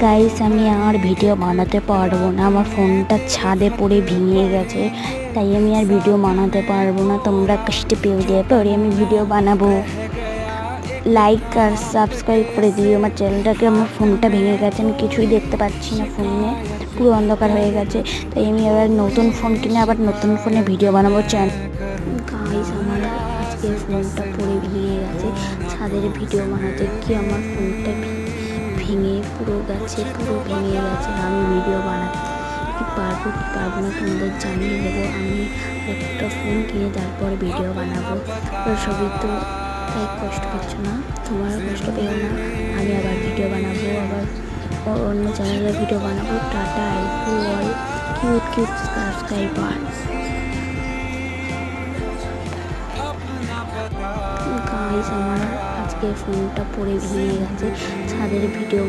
Guys আমি আর video বানাতে পারবো না, আমার ফোনটা ছাদে পড়ে ভেঙে গেছে, তাই আমি আর ভিডিও বানাতে পারবো না। তোমরা কষ্ট পেয়ে দিয়ে পরে আমি ভিডিও বানাবো। লাইক আর সাবস্ক্রাইব করে দিও আমার চ্যানেলটাকে। আমার ফোনটা ভেঙে গেছে, আমি কিছুই দেখতে পাচ্ছি না, ফোনে পুরো অন্ধকার হয়ে গেছে, তাই আমি আবার নতুন ফোন কিনে আবার নতুন ফোনে ভিডিও বানাবো চ্যানেল। গাইস আমার আজকে ফোনটা পড়ে ভেঙে গেছে, ছাদের ভিডিও বানাতে গিয়ে আমার ফোনটা ভেঙে পুরো গেছে, পুরো ভেঙে গেছে। আমি ভিডিও বানাতে পারবো কি পারবো না তোমাদের জানিয়ে দেবো। আমি একটা ফোন কিনে তারপর ভিডিও বানাবো। সবই তো তাই কষ্ট পাচ্ছ না, তোমারও কষ্ট পেও না। আমি আবার ভিডিও বানাবো, আবার অন্য চ্যানেলে ভিডিও বানাবো। Tata, I to all cute cute subscriber. Guys আমার আজকে ফোনটা পড়ে ভেঙে গেছে, ছাদের ভিডিও